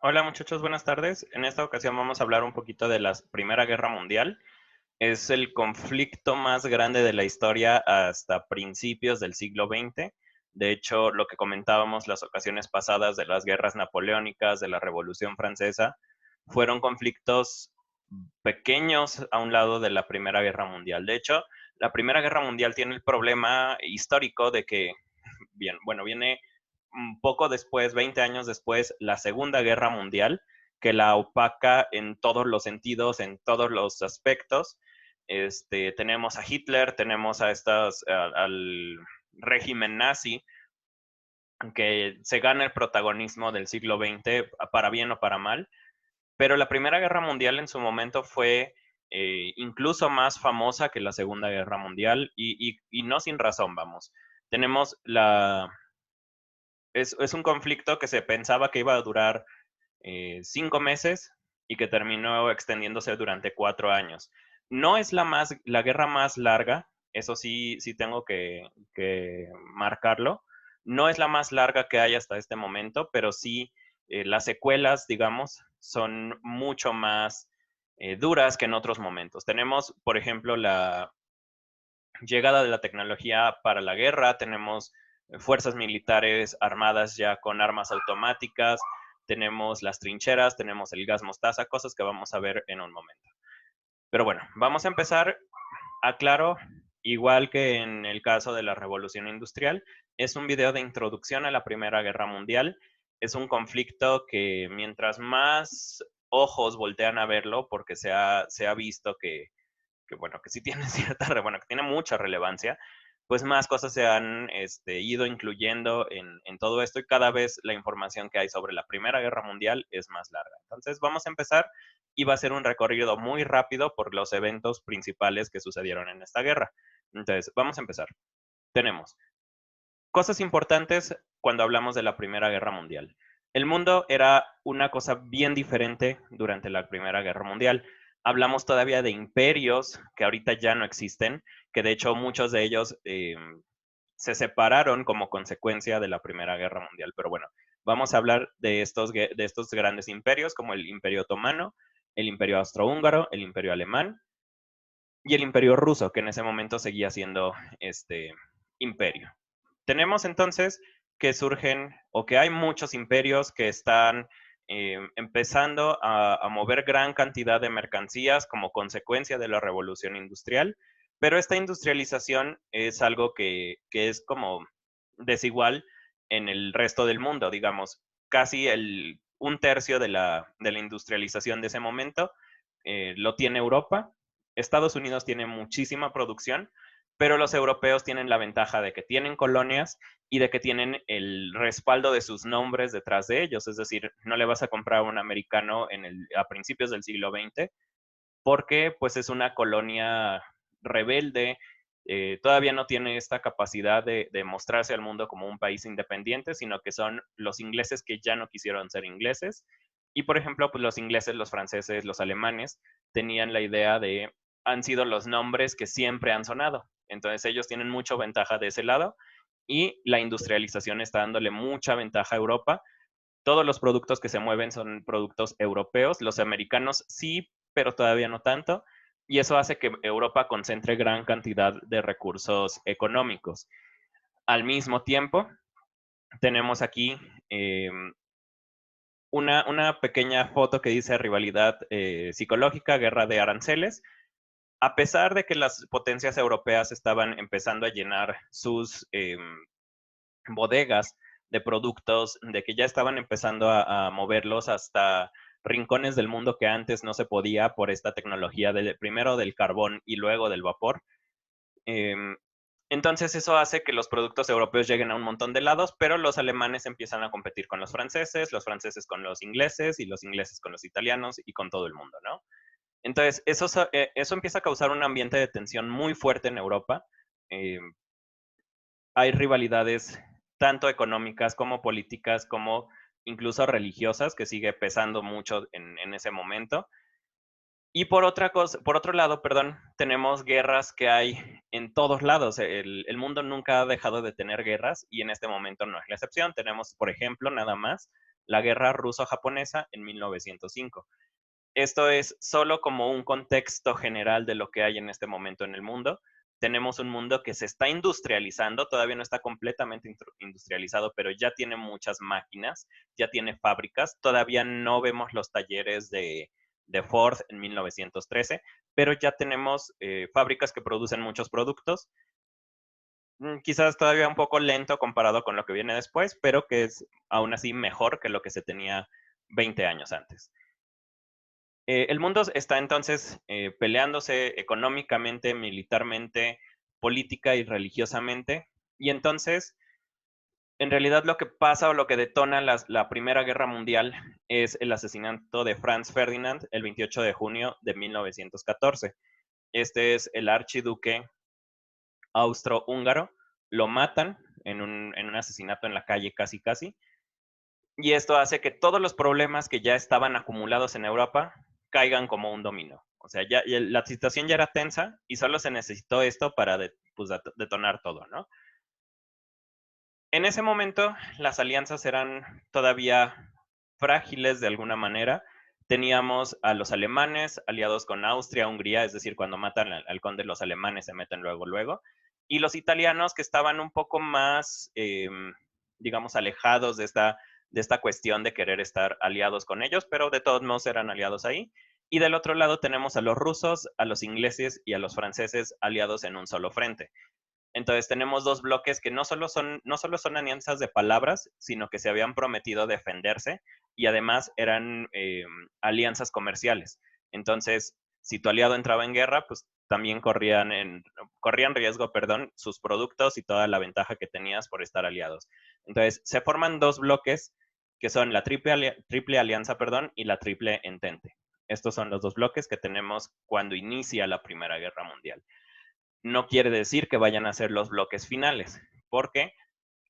Hola muchachos, buenas tardes. En esta ocasión vamos a hablar un poquito de la Primera Guerra Mundial. Es el conflicto más grande de la historia hasta principios del siglo XX. De hecho, lo que comentábamos las ocasiones pasadas de las guerras napoleónicas, de la Revolución Francesa, fueron conflictos pequeños a un lado de la Primera Guerra Mundial. De hecho, la Primera Guerra Mundial tiene el problema histórico de que bien, bueno, viene un poco después, 20 años después, la Segunda Guerra Mundial, que la opaca en todos los sentidos, en todos los aspectos. Tenemos a Hitler, tenemos al régimen nazi, que se gana el protagonismo del siglo XX, para bien o para mal, pero la Primera Guerra Mundial en su momento fue incluso más famosa que la Segunda Guerra Mundial y no sin razón, vamos. Tenemos es un conflicto que se pensaba que iba a durar 5 meses y que terminó extendiéndose durante 4 años. No es la guerra más larga, eso sí tengo que marcarlo. No es la más larga que hay hasta este momento, pero sí las secuelas, digamos, son mucho más duras que en otros momentos. Tenemos, por ejemplo, la llegada de la tecnología para la guerra, tenemos fuerzas militares armadas ya con armas automáticas, tenemos las trincheras, tenemos el gas mostaza, cosas que vamos a ver en un momento. Pero bueno, vamos a empezar. Aclaro, igual que en el caso de la Revolución Industrial, es un video de introducción a la Primera Guerra Mundial. Es un conflicto que mientras más ojos voltean a verlo, porque se ha visto que bueno, que sí tiene bueno, que tiene mucha relevancia, pues más cosas se han ido incluyendo en todo esto y cada vez la información que hay sobre la Primera Guerra Mundial es más larga. Entonces vamos a empezar y va a ser un recorrido muy rápido por los eventos principales que sucedieron en esta guerra. Entonces, vamos a empezar. Tenemos cosas importantes cuando hablamos de la Primera Guerra Mundial. El mundo era una cosa bien diferente durante la Primera Guerra Mundial. Hablamos todavía de imperios que ahorita ya no existen, que de hecho muchos de ellos se separaron como consecuencia de la Primera Guerra Mundial. Pero bueno, vamos a hablar de estos grandes imperios como el Imperio Otomano, el Imperio Austrohúngaro, el Imperio Alemán y el Imperio Ruso, que en ese momento seguía siendo este imperio. Tenemos entonces que surgen o que hay muchos imperios que están empezando a mover gran cantidad de mercancías como consecuencia de la revolución industrial, pero esta industrialización es algo que es como desigual en el resto del mundo, digamos, casi un tercio de la industrialización de ese momento lo tiene Europa. Estados Unidos tiene muchísima producción, pero los europeos tienen la ventaja de que tienen colonias y de que tienen el respaldo de sus nombres detrás de ellos. Es decir, no le vas a comprar a un americano a principios del siglo XX porque pues es una colonia rebelde, todavía no tiene esta capacidad de mostrarse al mundo como un país independiente, sino que son los ingleses que ya no quisieron ser ingleses. Y por ejemplo, pues los ingleses, los franceses, los alemanes tenían la idea han sido los nombres que siempre han sonado. Entonces ellos tienen mucha ventaja de ese lado y la industrialización está dándole mucha ventaja a Europa. Todos los productos que se mueven son productos europeos, los americanos sí, pero todavía no tanto, y eso hace que Europa concentre gran cantidad de recursos económicos. Al mismo tiempo, tenemos aquí eh, una pequeña foto que dice rivalidad psicológica, guerra de aranceles. A pesar de que las potencias europeas estaban empezando a llenar sus bodegas de productos, de que ya estaban empezando a moverlos hasta rincones del mundo que antes no se podía por esta tecnología primero del carbón y luego del vapor. Em, entonces eso hace que los productos europeos lleguen a un montón de lados, pero los alemanes empiezan a competir con los franceses con los ingleses y los ingleses con los italianos y con todo el mundo, ¿no? Entonces eso empieza a causar un ambiente de tensión muy fuerte en Europa. Eh, Hay rivalidades tanto económicas como políticas, como incluso religiosas, que sigue pesando mucho en ese momento. Y por otro lado, perdón, tenemos guerras que hay en todos lados. El mundo nunca ha dejado de tener guerras y en este momento no es la excepción. Tenemos, por ejemplo, nada más la guerra ruso-japonesa en 1905. Esto es solo como un contexto general de lo que hay en este momento en el mundo. Tenemos un mundo que se está industrializando, todavía no está completamente industrializado, pero ya tiene muchas máquinas, ya tiene fábricas, todavía no vemos los talleres de Ford en 1913, pero ya tenemos fábricas que producen muchos productos, quizás todavía un poco lento comparado con lo que viene después, pero que es aún así mejor que lo que se tenía 20 años antes. El mundo está entonces peleándose económicamente, militarmente, política y religiosamente. Y entonces, en realidad lo que pasa o lo que detona la Primera Guerra Mundial es el asesinato de Franz Ferdinand el 28 de junio de 1914. Este es el archiduque austrohúngaro. Lo matan en un asesinato en la calle casi casi. Y esto hace que todos los problemas que ya estaban acumulados en Europa caigan como un dominó. O sea, ya la situación ya era tensa y solo se necesitó esto para pues, detonar todo, ¿no? En ese momento, las alianzas eran todavía frágiles de alguna manera. Teníamos a los alemanes aliados con Austria, Hungría, es decir, cuando matan al conde, los alemanes se meten luego, luego. Y los italianos que estaban un poco más, digamos, alejados de esta cuestión de querer estar aliados con ellos, pero de todos modos eran aliados ahí. Y del otro lado tenemos a los rusos, a los ingleses y a los franceses aliados en un solo frente. Entonces tenemos dos bloques que no solo son alianzas de palabras, sino que se habían prometido defenderse y además eran alianzas comerciales. Entonces, si tu aliado entraba en guerra, pues también corrían riesgo, perdón, sus productos y toda la ventaja que tenías por estar aliados. Entonces, se forman dos bloques que son la triple alianza, perdón, y la triple entente. Estos son los dos bloques que tenemos cuando inicia la Primera Guerra Mundial. No quiere decir que vayan a ser los bloques finales, porque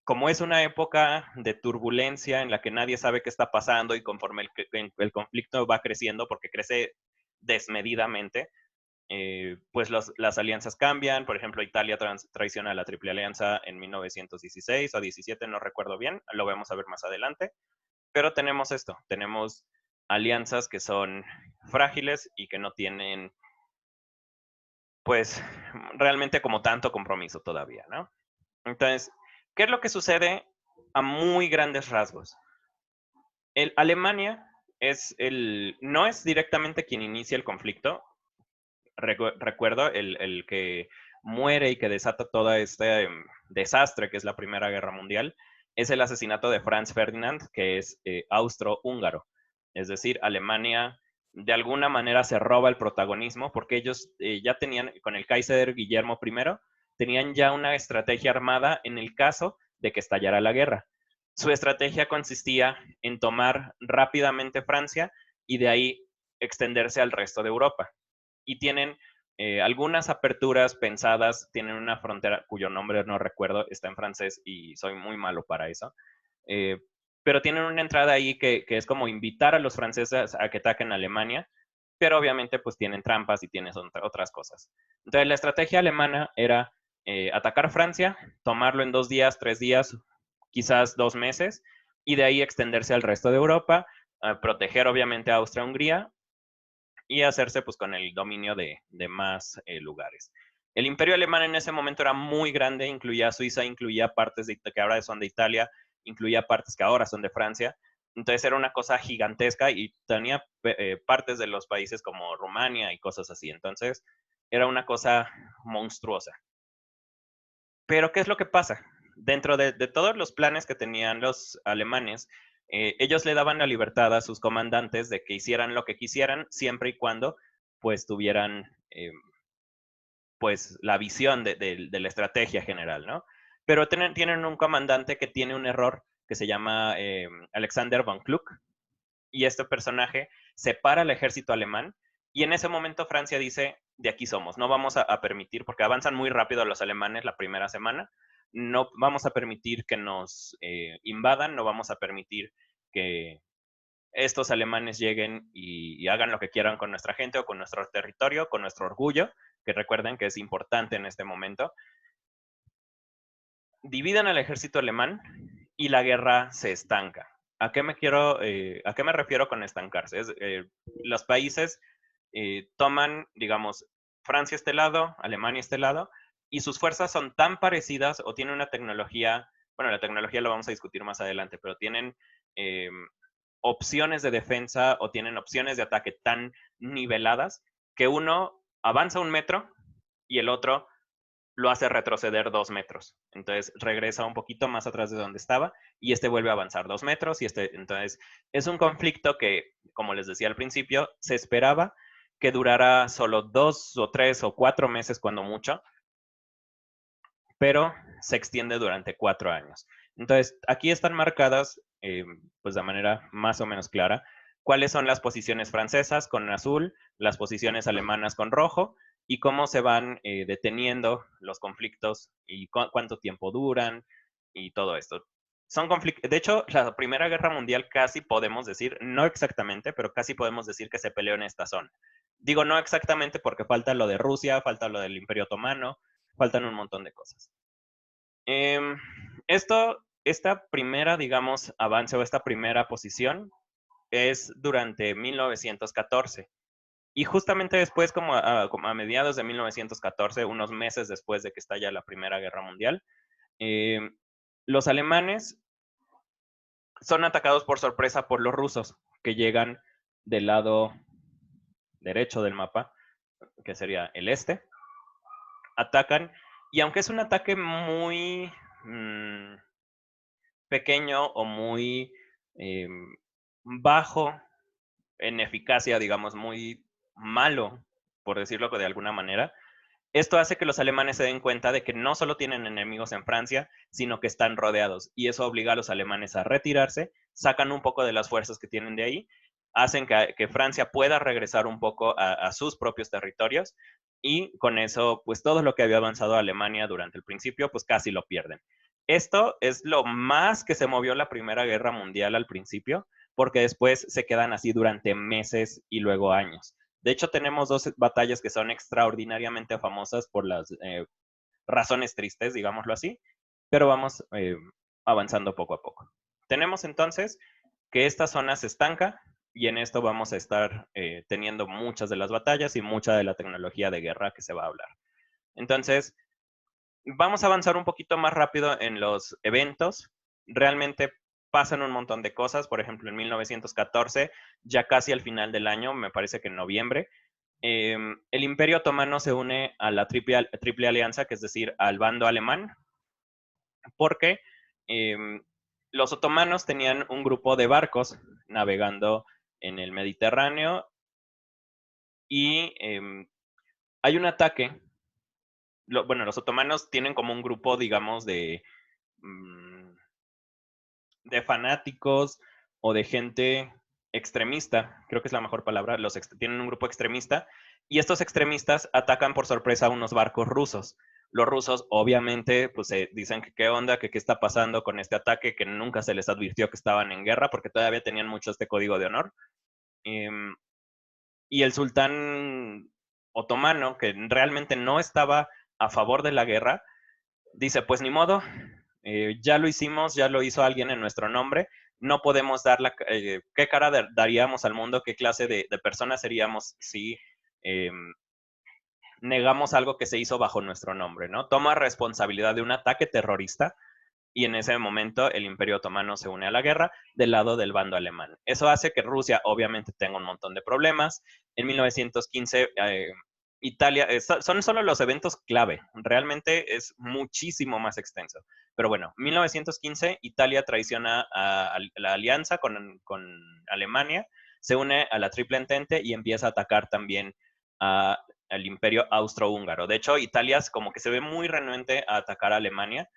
como es una época de turbulencia en la que nadie sabe qué está pasando y conforme el conflicto va creciendo, porque crece desmedidamente, pues las alianzas cambian. Por ejemplo, Italia traiciona a la Triple Alianza en 1916 o 17, no recuerdo bien, lo vamos a ver más adelante. Pero tenemos alianzas que son frágiles y que no tienen pues realmente como tanto compromiso todavía, ¿no? Entonces, ¿qué es lo que sucede a muy grandes rasgos? Alemania no es directamente quien inicia el conflicto. Recuerdo, el que muere y que desata todo este desastre que es la Primera Guerra Mundial, es el asesinato de Franz Ferdinand, que es austrohúngaro. Es decir, Alemania de alguna manera se roba el protagonismo porque ellos ya tenían, con el Kaiser Guillermo I, tenían ya una estrategia armada en el caso de que estallara la guerra. Su estrategia consistía en tomar rápidamente Francia y de ahí extenderse al resto de Europa. Y tienen algunas aperturas pensadas, tienen una frontera cuyo nombre no recuerdo, está en francés y soy muy malo para eso, eh, pero tienen una entrada ahí que es como invitar a los franceses a que ataquen a Alemania, pero obviamente pues tienen trampas y tienen otras cosas. Entonces la estrategia alemana era atacar Francia, tomarlo en 2 días, 3 días, quizás 2 meses, y de ahí extenderse al resto de Europa, proteger obviamente a Austria-Hungría y hacerse pues con el dominio de más lugares. El imperio alemán en ese momento era muy grande, incluía Suiza, incluía partes que ahora son de Italia, incluía partes que ahora son de Francia. Entonces era una cosa gigantesca y tenía partes de los países como Rumania y cosas así. Entonces era una cosa monstruosa. Pero ¿qué es lo que pasa? Dentro de todos los planes que tenían los alemanes, ellos le daban la libertad a sus comandantes de que hicieran lo que quisieran, siempre y cuando pues tuvieran pues la visión de la estrategia general, ¿no? Pero tienen un comandante que tiene un error que se llama Alexander von Kluck, y este personaje separa al ejército alemán, y en ese momento Francia dice, de aquí somos, no vamos a permitir, porque avanzan muy rápido los alemanes la primera semana, no vamos a permitir que nos invadan, no vamos a permitir que estos alemanes lleguen y hagan lo que quieran con nuestra gente o con nuestro territorio, con nuestro orgullo, que recuerden que es importante en este momento. Dividen al ejército alemán y la guerra se estanca. ¿A qué a qué me refiero con estancarse? Los países toman, digamos, Francia este lado, Alemania este lado, y sus fuerzas son tan parecidas o tienen una tecnología, bueno, la tecnología lo vamos a discutir más adelante, pero tienen eh, opciones de defensa o tienen opciones de ataque tan niveladas que uno avanza 1 metro y el otro lo hace retroceder 2 metros. Entonces regresa un poquito más atrás de donde estaba y este vuelve a avanzar 2 metros. Entonces, es un conflicto que, como les decía al principio, se esperaba que durara solo 2 o 3 o 4 meses cuando mucho, pero se extiende durante 4 años. Entonces, aquí están marcadas, pues de manera más o menos clara, cuáles son las posiciones francesas con azul, las posiciones alemanas con rojo, y cómo se van deteniendo los conflictos y cuánto tiempo duran y todo esto. De hecho, la Primera Guerra Mundial casi podemos decir, no exactamente, pero casi podemos decir que se peleó en esta zona. Digo no exactamente porque falta lo de Rusia, falta lo del Imperio Otomano, faltan un montón de cosas. Em, esta primera, digamos, avance o esta primera posición es durante 1914. Y justamente después, como a mediados de 1914, unos meses después de que estalla la Primera Guerra Mundial, em, los alemanes son atacados por sorpresa por los rusos, que llegan del lado derecho del mapa, que sería el este, atacan, y aunque es un ataque muy pequeño o muy bajo en eficacia, digamos, muy malo, por decirlo de alguna manera, esto hace que los alemanes se den cuenta de que no solo tienen enemigos en Francia, sino que están rodeados. Y eso obliga a los alemanes a retirarse, sacan un poco de las fuerzas que tienen de ahí, hacen que Francia pueda regresar un poco a sus propios territorios y con eso, pues todo lo que había avanzado Alemania durante el principio, pues casi lo pierden. Esto es lo más que se movió la Primera Guerra Mundial al principio, porque después se quedan así durante meses y luego años. De hecho, tenemos dos batallas que son extraordinariamente famosas por las razones tristes, digámoslo así, pero vamos avanzando poco a poco. Tenemos entonces que esta zona se estanca y en esto vamos a estar teniendo muchas de las batallas y mucha de la tecnología de guerra que se va a hablar. Entonces, vamos a avanzar un poquito más rápido en los eventos. Realmente pasan un montón de cosas. Por ejemplo, en 1914, ya casi al final del año, me parece que en noviembre, el Imperio Otomano se une a la Triple Alianza, que es decir, al bando alemán, porque los otomanos tenían un grupo de barcos navegando en el Mediterráneo y hay un ataque. Bueno, los otomanos tienen como un grupo, digamos, mm, de fanáticos o de gente extremista, creo que es la mejor palabra, tienen un grupo extremista y estos extremistas atacan por sorpresa a unos barcos rusos. Los rusos obviamente pues dicen que qué onda, que qué está pasando con este ataque, que nunca se les advirtió que estaban en guerra porque todavía tenían mucho este código de honor. Y el sultán otomano, que realmente no estaba a favor de la guerra, dice, pues ni modo, ya lo hicimos, ya lo hizo alguien en nuestro nombre, no podemos dar ¿qué cara daríamos al mundo? ¿Qué clase de personas seríamos si negamos algo que se hizo bajo nuestro nombre, ¿no? Toma responsabilidad de un ataque terrorista y en ese momento el Imperio Otomano se une a la guerra del lado del bando alemán. Eso hace que Rusia obviamente tenga un montón de problemas. En 1915 Italia, son solo los eventos clave, realmente es muchísimo más extenso. Pero bueno, 1915 Italia traiciona a la alianza con Alemania, se une a la Triple Entente y empieza a atacar también al Imperio Austrohúngaro. De hecho, Italia como que se ve muy renuente a atacar a Alemania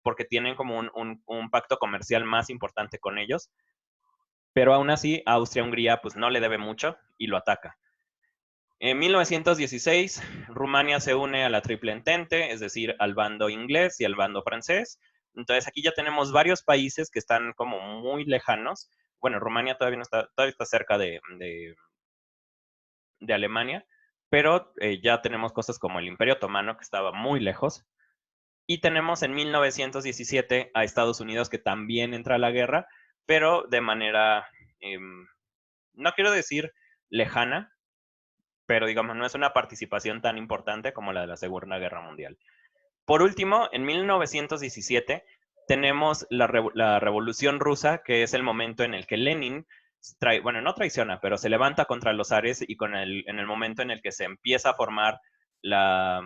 porque tienen como un pacto comercial más importante con ellos, pero aún así Austria-Hungría pues no le debe mucho y lo ataca. En 1916, Rumania se une a la Triple Entente, es decir, al bando inglés y al bando francés. Entonces aquí ya tenemos varios países que están como muy lejanos. Bueno, Rumania todavía no está, todavía está cerca de Alemania, pero ya tenemos cosas como el Imperio Otomano que estaba muy lejos. Y tenemos en 1917 a Estados Unidos que también entra a la guerra, pero de manera, no quiero decir lejana, pero digamos, no es una participación tan importante como la de la Segunda Guerra Mundial. Por último, en 1917 tenemos la Revolución Rusa, que es el momento en el que Lenin, bueno, no traiciona, pero se levanta contra los zares y en el momento en el que se empieza a formar la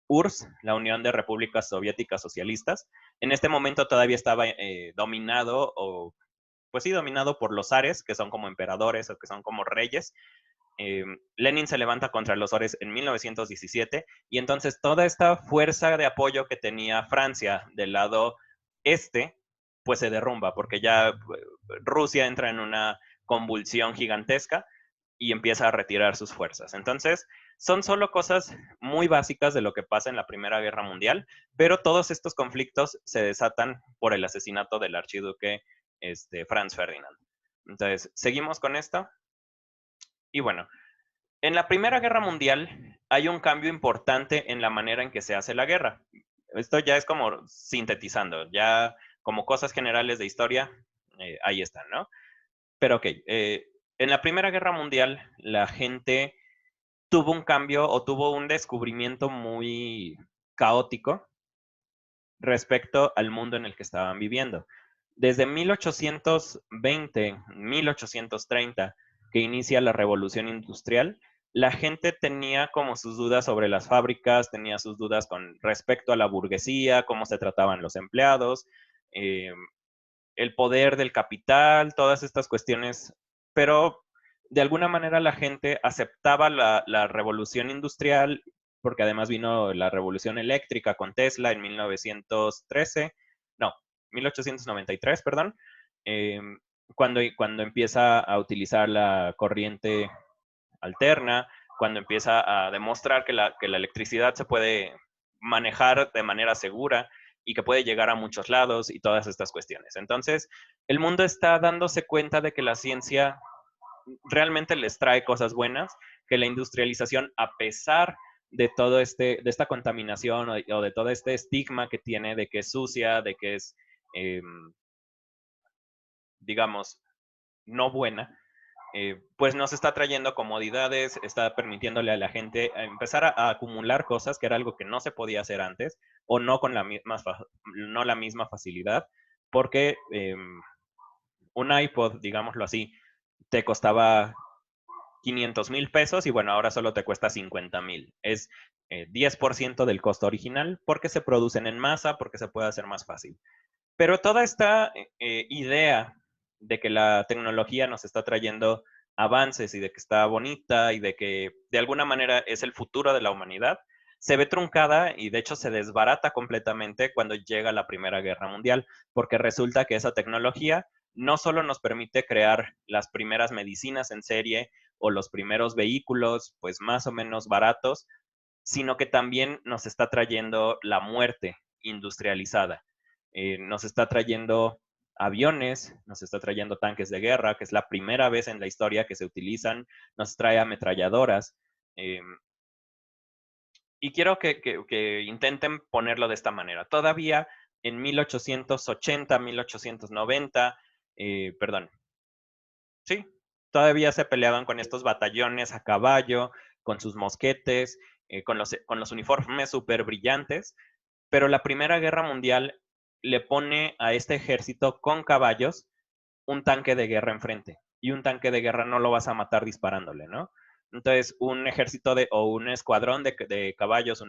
URSS, la Unión de Repúblicas Soviéticas Socialistas. En este momento todavía estaba dominado, o pues sí, dominado por los zares, que son como emperadores o que son como reyes. Lenin se levanta contra los zares en 1917 y entonces toda esta fuerza de apoyo que tenía Francia del lado este, pues se derrumba porque ya Rusia entra en una convulsión gigantesca y empieza a retirar sus fuerzas. Entonces, son solo cosas muy básicas de lo que pasa en la Primera Guerra Mundial, pero todos estos conflictos se desatan por el asesinato del archiduque Franz Ferdinand. Entonces, seguimos con esto. Y bueno, en la Primera Guerra Mundial hay un cambio importante en la manera en que se hace la guerra. Esto ya es como sintetizando, ya como cosas generales de historia, ahí están, ¿no? Pero ok, en la Primera Guerra Mundial la gente tuvo un cambio o tuvo un descubrimiento muy caótico respecto al mundo en el que estaban viviendo. Desde 1820, 1830, que inicia la revolución industrial, la gente tenía como sus dudas sobre las fábricas, tenía sus dudas con respecto a la burguesía, cómo se trataban los empleados, eh, el poder del capital, todas estas cuestiones, pero de alguna manera la gente aceptaba la revolución industrial, porque además vino la revolución eléctrica con Tesla en 1913, no, 1893, perdón, eh, cuando empieza a utilizar la corriente alterna, cuando empieza a demostrar que la electricidad se puede manejar de manera segura y que puede llegar a muchos lados y todas estas cuestiones. Entonces, el mundo está dándose cuenta de que la ciencia realmente les trae cosas buenas, que la industrialización, a pesar de todo de esta contaminación o de todo este estigma que tiene de que es sucia, de que es, eh, digamos, no buena, pues nos está trayendo comodidades, está permitiéndole a la gente empezar a acumular cosas, que era algo que no se podía hacer antes, o no con no la misma facilidad, porque un iPod, digámoslo así, te costaba 500,000 pesos y bueno, ahora solo te cuesta 50,000. Es 10% del costo original porque se producen en masa, porque se puede hacer más fácil. Pero toda esta idea de que la tecnología nos está trayendo avances y de que está bonita y de que de alguna manera es el futuro de la humanidad, se ve truncada y de hecho se desbarata completamente cuando llega la Primera Guerra Mundial, porque resulta que esa tecnología no solo nos permite crear las primeras medicinas en serie o los primeros vehículos, pues más o menos baratos, sino que también nos está trayendo la muerte industrializada. Nos está trayendo aviones, nos está trayendo tanques de guerra, que es la primera vez en la historia que se utilizan, nos trae ametralladoras. Eh, y quiero que intenten ponerlo de esta manera. Todavía en 1880, 1890, perdón, sí, todavía se peleaban con estos batallones a caballo, con sus mosquetes, con los uniformes súper brillantes, pero la Primera Guerra Mundial le pone a este ejército con caballos un tanque de guerra enfrente. Y un tanque de guerra no lo vas a matar disparándole, ¿no? Entonces, un ejército o un escuadrón de caballos,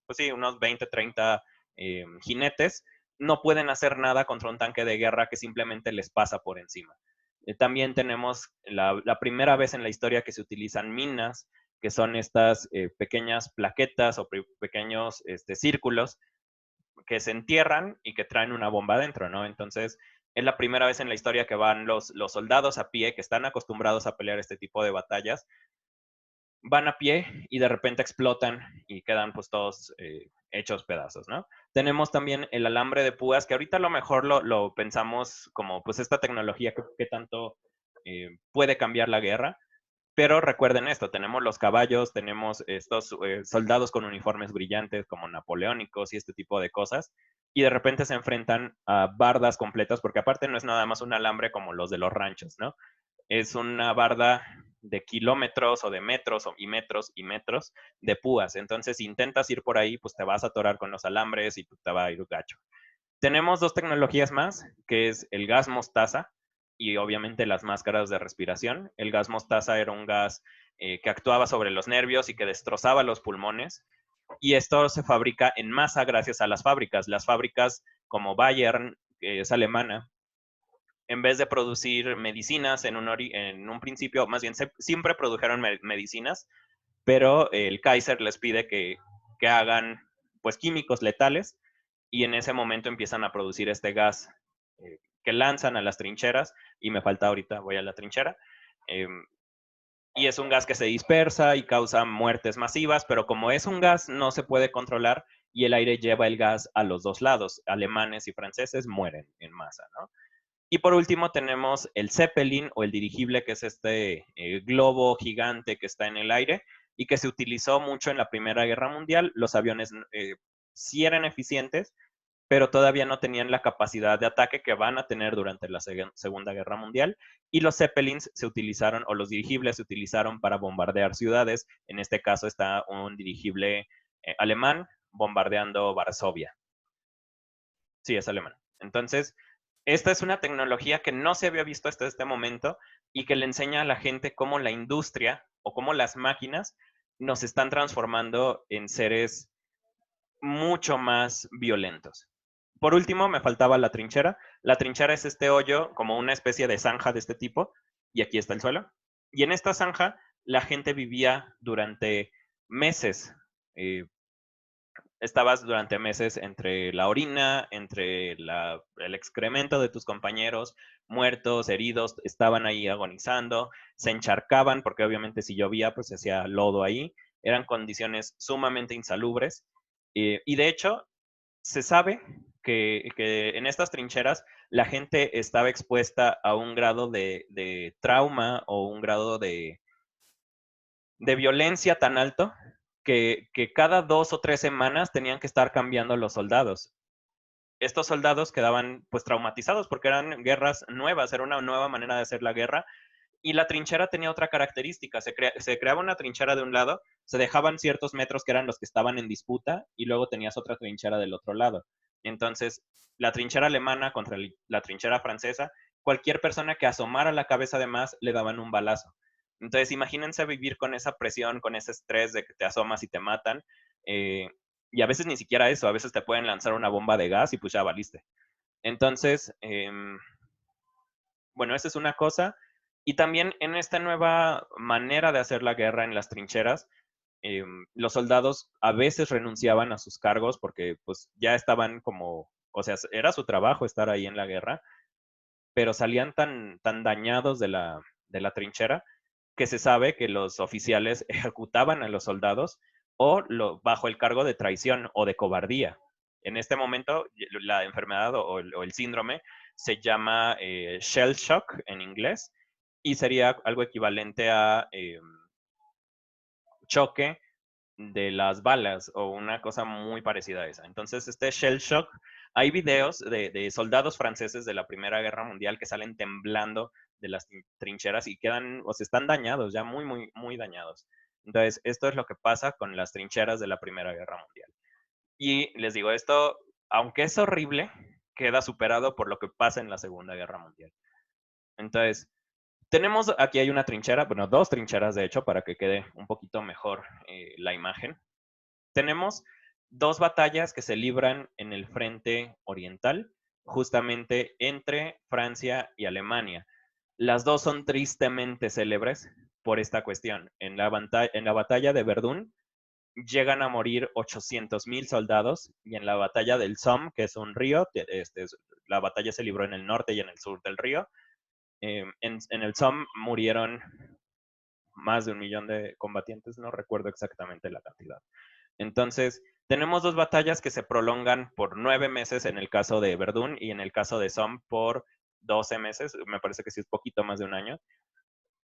pues sí, unos 20, 30 jinetes, no pueden hacer nada contra un tanque de guerra que simplemente les pasa por encima. También tenemos la primera vez en la historia que se utilizan minas, que son estas pequeñas plaquetas o pequeños círculos que se entierran y que traen una bomba adentro, ¿no? Entonces, es la primera vez en la historia que van los soldados a pie, que están acostumbrados a pelear este tipo de batallas, van a pie y de repente explotan y quedan pues todos hechos pedazos, ¿no? Tenemos también el alambre de púas, que ahorita a lo mejor lo pensamos como pues esta tecnología que tanto puede cambiar la guerra, pero recuerden esto, tenemos los caballos, tenemos estos soldados con uniformes brillantes como napoleónicos y este tipo de cosas, y de repente se enfrentan a bardas completas, porque aparte no es nada más un alambre como los de los ranchos, ¿no? Es una barda de kilómetros o de metros y metros y metros de púas. Entonces, si intentas ir por ahí, pues te vas a atorar con los alambres y te va a ir gacho. Tenemos dos tecnologías más, que es el gas mostaza y obviamente las máscaras de respiración. El gas mostaza era un gas que actuaba sobre los nervios y que destrozaba los pulmones. Y esto se fabrica en masa gracias a las fábricas. Las fábricas como Bayern, que es alemana, en vez de producir medicinas en un principio, más bien siempre produjeron medicinas, pero el Kaiser les pide que hagan pues químicos letales y en ese momento empiezan a producir este gas que lanzan a las trincheras y me falta ahorita, voy a la trinchera. Eh, y es un gas que se dispersa y causa muertes masivas, pero como es un gas no se puede controlar y el aire lleva el gas a los dos lados. Alemanes y franceses mueren en masa, ¿no? Y por último tenemos el Zeppelin o el dirigible, que es este globo gigante que está en el aire y que se utilizó mucho en la Primera Guerra Mundial. Los aviones sí eran eficientes, pero todavía no tenían la capacidad de ataque que van a tener durante la Segunda Guerra Mundial. Y los Zeppelins se utilizaron, o los dirigibles se utilizaron para bombardear ciudades. En este caso está un dirigible alemán bombardeando Varsovia. Sí, es alemán. Entonces, esta es una tecnología que no se había visto hasta este momento y que le enseña a la gente cómo la industria o cómo las máquinas nos están transformando en seres mucho más violentos. Por último, me faltaba la trinchera. La trinchera es este hoyo, como una especie de zanja de este tipo, y aquí está el suelo. Y en esta zanja la gente vivía durante meses, eh, estabas durante meses entre la orina, entre el excremento de tus compañeros, muertos, heridos, estaban ahí agonizando, se encharcaban, porque obviamente si llovía, pues se hacía lodo ahí, eran condiciones sumamente insalubres. Y de hecho, se sabe que en estas trincheras la gente estaba expuesta a un grado de trauma o un grado de violencia tan alto que cada 2 o 3 semanas tenían que estar cambiando los soldados. Estos soldados quedaban pues traumatizados porque eran guerras nuevas, era una nueva manera de hacer la guerra y la trinchera tenía otra característica, se creaba una trinchera de un lado, se dejaban ciertos metros que eran los que estaban en disputa y luego tenías otra trinchera del otro lado. Entonces, la trinchera alemana contra la trinchera francesa, cualquier persona que asomara la cabeza de más le daban un balazo. Entonces, imagínense vivir con esa presión, con ese estrés de que te asomas y te matan. eh, y a veces ni siquiera eso, a veces te pueden lanzar una bomba de gas y pues ya valiste. Entonces, bueno, esa es una cosa. Y también en esta nueva manera de hacer la guerra en las trincheras, los soldados a veces renunciaban a sus cargos porque pues ya estaban como, o sea, era su trabajo estar ahí en la guerra, pero salían tan dañados de la trinchera que se sabe que los oficiales ejecutaban a los soldados bajo el cargo de traición o de cobardía. En este momento, la enfermedad o el síndrome se llama shell shock en inglés y sería algo equivalente a choque de las balas o una cosa muy parecida a esa. Entonces, este shell shock, hay videos de soldados franceses de la Primera Guerra Mundial que salen temblando de las trincheras y quedan, o sea, están dañados, ya muy, muy, muy dañados. Entonces, esto es lo que pasa con las trincheras de la Primera Guerra Mundial. Y les digo, esto, aunque es horrible, queda superado por lo que pasa en la Segunda Guerra Mundial. Entonces, tenemos, aquí hay una trinchera, bueno, dos trincheras de hecho, para que quede un poquito mejor la imagen. Tenemos dos batallas que se libran en el frente oriental, justamente entre Francia y Alemania. Las dos son tristemente célebres por esta cuestión. En la batalla de Verdún llegan a morir 800,000 soldados y en la batalla del Somme, que es un río, la batalla se libró en el norte y en el sur del río, en el Somme murieron más de 1 millón de combatientes, no recuerdo exactamente la cantidad. Entonces, tenemos dos batallas que se prolongan por 9 meses en el caso de Verdún y en el caso de Somme por 12 meses, me parece que sí es poquito más de un año.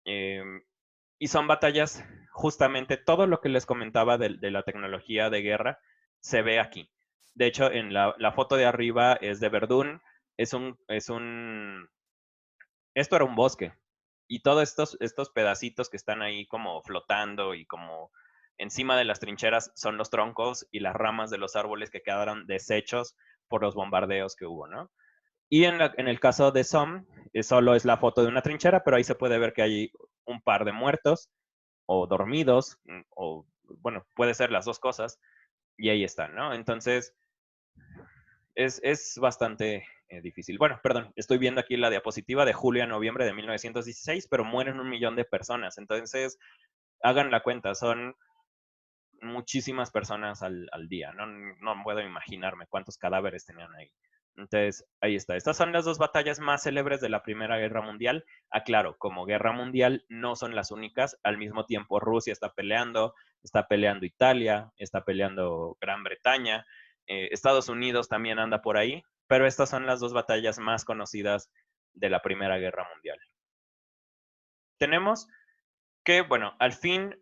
Eh, y son batallas, justamente todo lo que les comentaba de la tecnología de guerra se ve aquí. De hecho, en la foto de arriba es de Verdún, esto era un bosque. Y todos estos pedacitos que están ahí como flotando y como encima de las trincheras son los troncos y las ramas de los árboles que quedaron deshechos por los bombardeos que hubo, ¿no? Y en el caso de Somme, solo es la foto de una trinchera, pero ahí se puede ver que hay un par de muertos o dormidos, o bueno, puede ser las dos cosas, y ahí están, ¿no? Entonces, es bastante difícil. Bueno, perdón, estoy viendo aquí la diapositiva de julio a noviembre de 1916, pero mueren 1 millón de personas. Entonces, hagan la cuenta, son muchísimas personas al día. No puedo imaginarme cuántos cadáveres tenían ahí. Entonces, ahí está. Estas son las dos batallas más célebres de la Primera Guerra Mundial. Aclaro, como guerra mundial no son las únicas. Al mismo tiempo, Rusia está peleando Italia, está peleando Gran Bretaña, Estados Unidos también anda por ahí, pero estas son las dos batallas más conocidas de la Primera Guerra Mundial. Tenemos que, bueno, al fin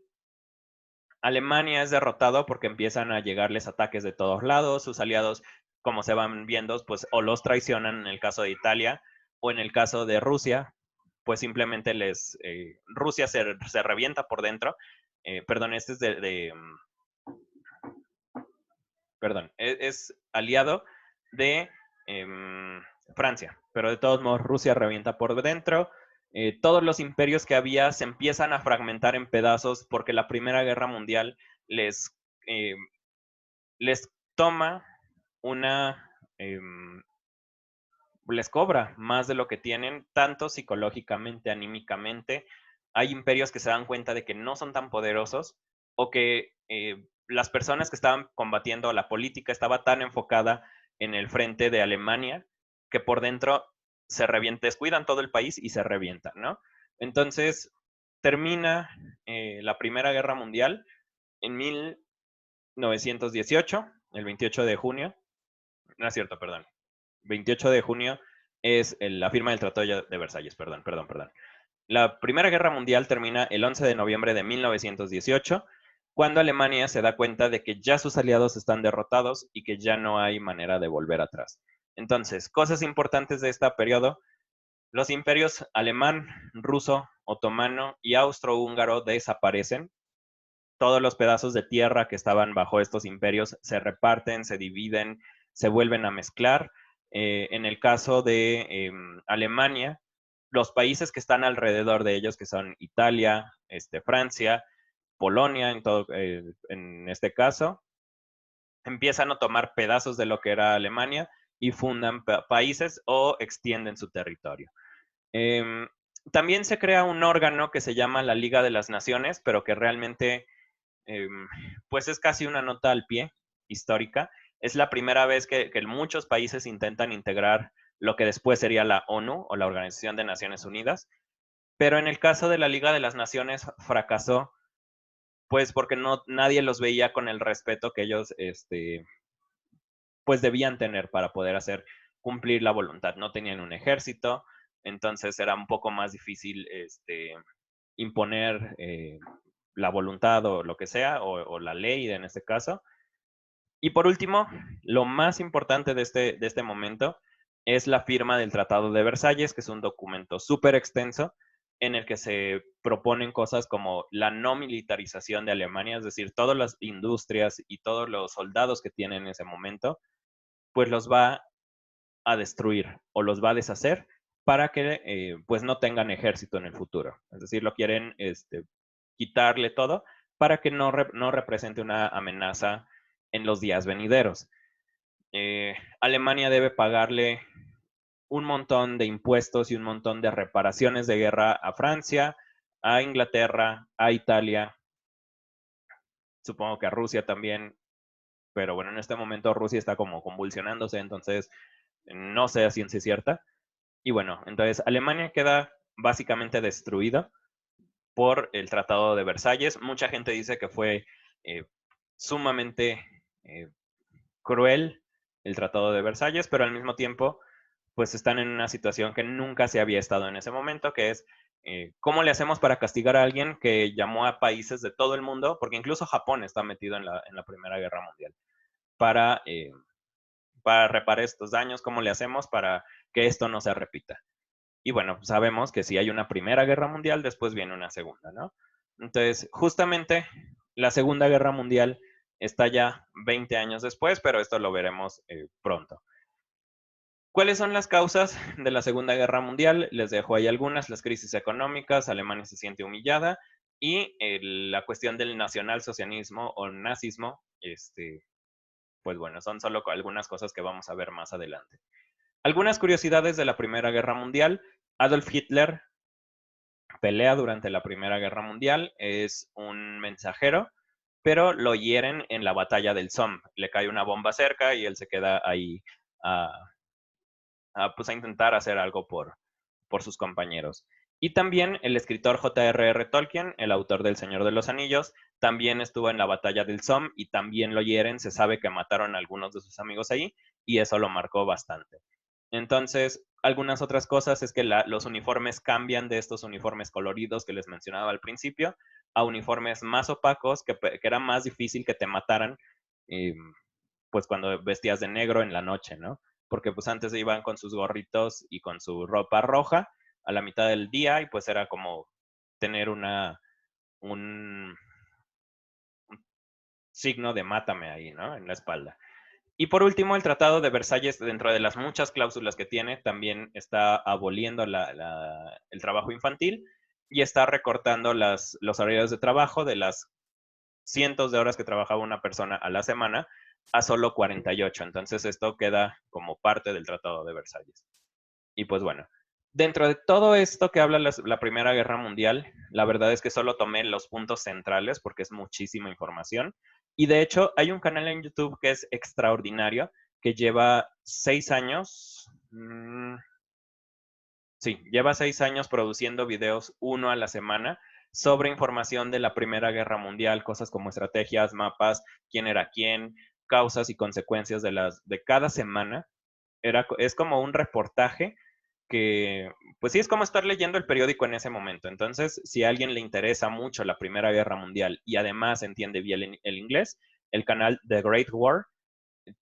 Alemania es derrotado porque empiezan a llegarles ataques de todos lados, sus aliados, como se van viendo, pues o los traicionan en el caso de Italia, o en el caso de Rusia, pues simplemente Rusia se revienta por dentro. Perdón, este es perdón, es aliado de Francia, pero de todos modos Rusia revienta por dentro. Todos los imperios que había se empiezan a fragmentar en pedazos porque la Primera Guerra Mundial les, eh, les toma una, les cobra más de lo que tienen, tanto psicológicamente, anímicamente. Hay imperios que se dan cuenta de que no son tan poderosos o que las personas que estaban combatiendo la política estaba tan enfocada en el frente de Alemania que por dentro se revienta, descuidan todo el país y se revientan, ¿no? Entonces termina la Primera Guerra Mundial en 1918, el 28 de junio, no es cierto, perdón, 28 de junio es la firma del Tratado de Versalles, perdón. La Primera Guerra Mundial termina el 11 de noviembre de 1918, cuando Alemania se da cuenta de que ya sus aliados están derrotados y que ya no hay manera de volver atrás. Entonces, cosas importantes de este periodo, los imperios alemán, ruso, otomano y austrohúngaro desaparecen. Todos los pedazos de tierra que estaban bajo estos imperios se reparten, se dividen, se vuelven a mezclar. En el caso de Alemania, los países que están alrededor de ellos, que son Italia, Francia, Polonia, en este caso, empiezan a tomar pedazos de lo que era Alemania y fundan países o extienden su territorio. Eh, También se crea un órgano que se llama la Liga de las Naciones, pero que realmente pues es casi una nota al pie histórica. Es la primera vez que muchos países intentan integrar lo que después sería la ONU o la Organización de Naciones Unidas, pero en el caso de la Liga de las Naciones fracasó, pues porque nadie los veía con el respeto que ellos pues debían tener para poder hacer cumplir la voluntad. No tenían un ejército, entonces era un poco más difícil imponer la voluntad o lo que sea, o la ley en este caso. Y por último, lo más importante de este momento es la firma del Tratado de Versalles, que es un documento súper extenso en el que se proponen cosas como la no militarización de Alemania, es decir, todas las industrias y todos los soldados que tienen en ese momento, pues los va a destruir o los va a deshacer para que pues no tengan ejército en el futuro. Es decir, lo quieren quitarle todo para que no represente una amenaza en los días venideros. Alemania debe pagarle un montón de impuestos y un montón de reparaciones de guerra a Francia, a Inglaterra, a Italia, supongo que a Rusia también, pero bueno, en este momento Rusia está como convulsionándose, entonces no sé a ciencia cierta. Y bueno, entonces Alemania queda básicamente destruida por el Tratado de Versalles. Mucha gente dice que fue sumamente cruel el Tratado de Versalles, pero al mismo tiempo, pues están en una situación que nunca se había estado en ese momento, que es cómo le hacemos para castigar a alguien que llamó a países de todo el mundo, porque incluso Japón está metido en la Primera Guerra Mundial, para para reparar estos daños, ¿cómo le hacemos para que esto no se repita? Y bueno, sabemos que si hay una Primera Guerra Mundial, después viene una Segunda, ¿no? Entonces, justamente la Segunda Guerra Mundial está ya 20 años después, pero esto lo veremos pronto. ¿Cuáles son las causas de la Segunda Guerra Mundial? Les dejo ahí algunas: las crisis económicas, Alemania se siente humillada y la cuestión del nacionalsocialismo o nazismo, pues bueno, son solo algunas cosas que vamos a ver más adelante. Algunas curiosidades de la Primera Guerra Mundial: Adolf Hitler pelea durante la Primera Guerra Mundial, es un mensajero, pero lo hieren en la batalla del Somme. Le cae una bomba cerca y él se queda ahí a, pues a intentar hacer algo por sus compañeros. Y también el escritor J.R.R. Tolkien, el autor del Señor de los Anillos, también estuvo en la batalla del Somme y también lo hieren. Se sabe que mataron a algunos de sus amigos ahí y eso lo marcó bastante. Entonces, algunas otras cosas es que los uniformes cambian de estos uniformes coloridos que les mencionaba al principio a uniformes más opacos, que era más difícil que te mataran, pues cuando vestías de negro en la noche, ¿no? Porque pues antes iban con sus gorritos y con su ropa roja a la mitad del día y pues era como tener un signo de mátame ahí, ¿no? En la espalda. Y por último, el Tratado de Versalles, dentro de las muchas cláusulas que tiene, también está aboliendo el trabajo infantil y está recortando los horarios de trabajo de las cientos de horas que trabajaba una persona a la semana a solo 48. Entonces esto queda como parte del Tratado de Versalles. Y pues bueno, dentro de todo esto que habla la Primera Guerra Mundial, la verdad es que solo tomé los puntos centrales porque es muchísima información. Y de hecho, hay un canal en YouTube que es extraordinario, que lleva 6 años. Sí, lleva 6 años produciendo videos, uno a la semana, sobre información de la Primera Guerra Mundial, cosas como estrategias, mapas, quién era quién, causas y consecuencias de cada semana. Es como un reportaje que, pues sí, es como estar leyendo el periódico en ese momento. Entonces, si a alguien le interesa mucho la Primera Guerra Mundial y además entiende bien el inglés, el canal The Great War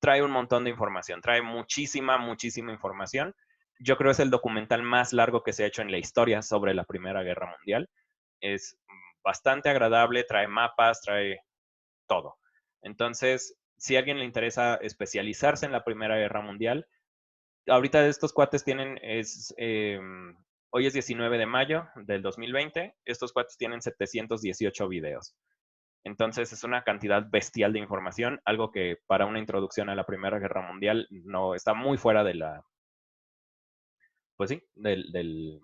trae un montón de información, trae muchísima, muchísima información. Yo creo que es el documental más largo que se ha hecho en la historia sobre la Primera Guerra Mundial. Es bastante agradable, trae mapas, trae todo. Entonces, si a alguien le interesa especializarse en la Primera Guerra Mundial, ahorita estos cuates tienen, hoy es 19 de mayo del 2020, estos cuates tienen 718 videos. Entonces es una cantidad bestial de información, algo que para una introducción a la Primera Guerra Mundial no está muy fuera de pues sí, de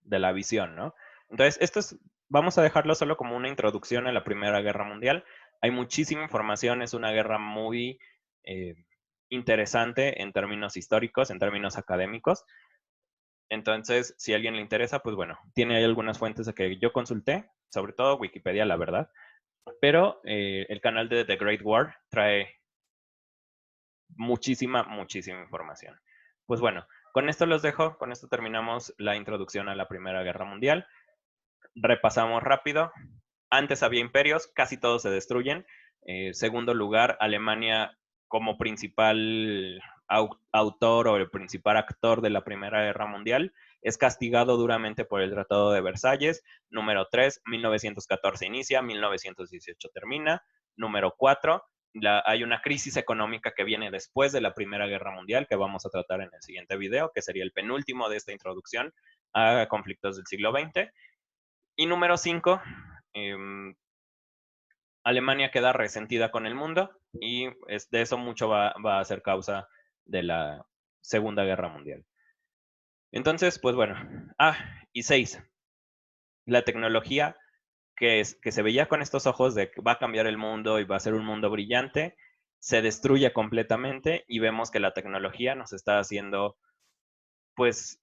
la visión, ¿no? Entonces, vamos a dejarlo solo como una introducción a la Primera Guerra Mundial. Hay muchísima información, es una guerra muy eh, interesante en términos históricos, en términos académicos. Entonces, si a alguien le interesa, pues bueno, tiene ahí algunas fuentes que yo consulté, sobre todo Wikipedia, la verdad. Pero el canal de The Great War trae muchísima, muchísima información. Pues bueno, con esto los dejo, con esto terminamos la introducción a la Primera Guerra Mundial. Repasamos rápido. Antes había imperios, casi todos se destruyen. Segundo lugar, Alemania como principal autor o el principal actor de la Primera Guerra Mundial es castigado duramente por el Tratado de Versalles. Número 3, 1914 inicia, 1918 termina. Número 4, hay una crisis económica que viene después de la Primera Guerra Mundial que vamos a tratar en el siguiente video, que sería el penúltimo de esta introducción a conflictos del siglo XX. Y número 5, Alemania queda resentida con el mundo y de eso mucho va a ser causa de la Segunda Guerra Mundial. Entonces, pues bueno. Y 6, la tecnología que se veía con estos ojos de que va a cambiar el mundo y va a ser un mundo brillante, se destruye completamente y vemos que la tecnología nos está haciendo, pues,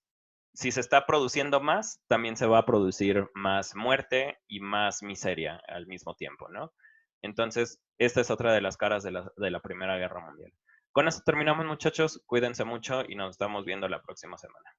si se está produciendo más, también se va a producir más muerte y más miseria al mismo tiempo, ¿no? Entonces, esta es otra de las caras de la Primera Guerra Mundial. Con esto terminamos, muchachos. Cuídense mucho y nos estamos viendo la próxima semana.